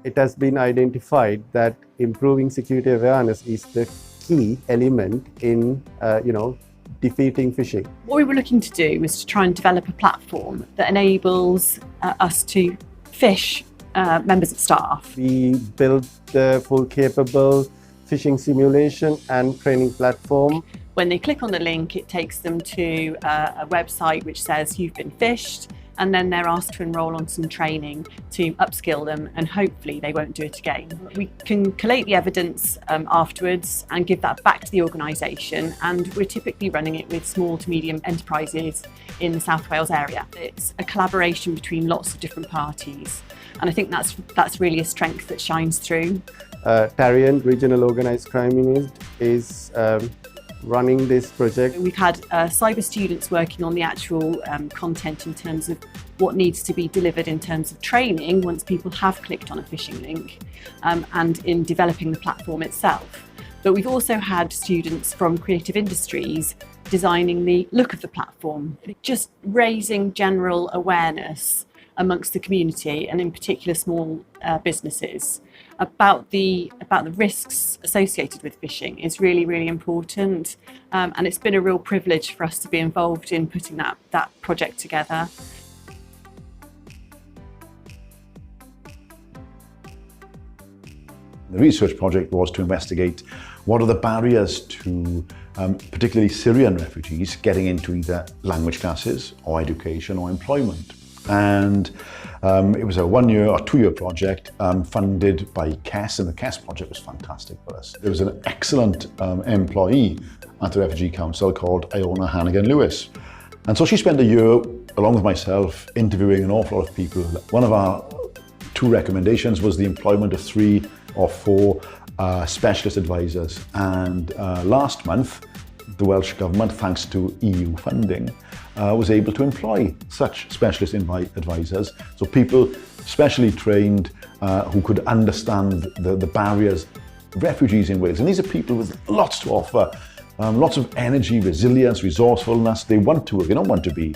it has been identified that improving security awareness is the key element in defeating phishing. What we were looking to do was to try and develop a platform that enables us to phish members of staff. We built the full capable phishing simulation and training platform. When they click on the link, it takes them to a website which says you've been phished, and then they're asked to enrol on some training to upskill them, and hopefully they won't do it again. We can collate the evidence afterwards and give that back to the organisation, and we're typically running it with small to medium enterprises in the South Wales area. It's a collaboration between lots of different parties, and I think that's really a strength that shines through. Tarion Regional Organised Crime Unit is running this project. We've had cyber students working on the actual content in terms of what needs to be delivered in terms of training once people have clicked on a phishing link, and in developing the platform itself. But we've also had students from creative industries designing the look of the platform, just raising general awareness amongst the community, and in particular small businesses, about the risks associated with phishing is really, really important, and it's been a real privilege for us to be involved in putting that project together. The research project was to investigate what are the barriers to particularly Syrian refugees getting into either language classes or education or employment. And it was a 1-year or 2-year project funded by KES, and the KES project was fantastic for us. There was an excellent employee at the Refugee Council called Iona Hannigan-Lewis. And so she spent a year, along with myself, interviewing an awful lot of people. One of our 2 recommendations was the employment of 3 or 4 specialist advisors. And last month, the Welsh Government, thanks to EU funding, was able to employ such specialist advisors. So people specially trained who could understand the barriers of refugees in Wales. And these are people with lots to offer, lots of energy, resilience, resourcefulness. They want to work, they don't want to be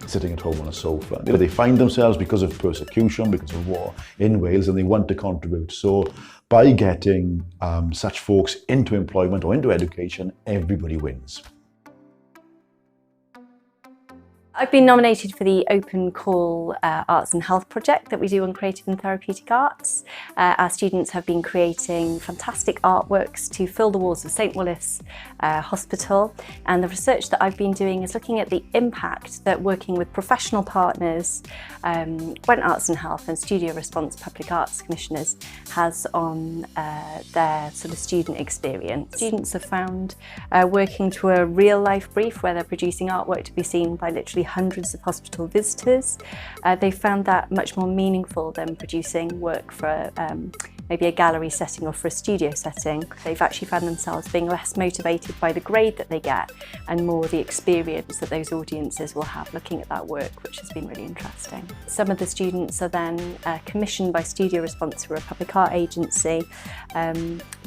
sitting at home on a sofa. They find themselves, because of persecution, because of war in Wales, and they want to contribute. So by getting such folks into employment or into education, everybody wins. I've been nominated for the Open Call Arts and Health project that we do on creative and therapeutic arts. Our students have been creating fantastic artworks to fill the walls of St Willis Hospital, and the research that I've been doing is looking at the impact that working with professional partners, Gwent Arts and Health and Studio Response Public Arts Commissioners has on their sort of student experience. Students have found working to a real life brief where they're producing artwork to be seen by literally hundreds of hospital visitors. They found that much more meaningful than producing work for maybe a gallery setting or for a studio setting. They've actually found themselves being less motivated by the grade that they get and more the experience that those audiences will have looking at that work, which has been really interesting. Some of the students are then commissioned by Studio Response, who are a public art agency,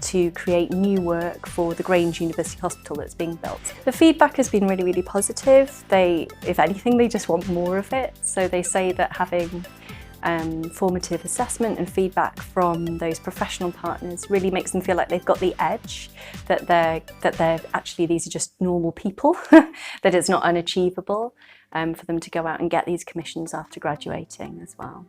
to create new work for the Grange University Hospital that's being built. The feedback has been really, really positive. If anything, they just want more of it. So they say that having formative assessment and feedback from those professional partners really makes them feel like they've got the edge, that they're actually, these are just normal people, that it's not unachievable for them to go out and get these commissions after graduating as well.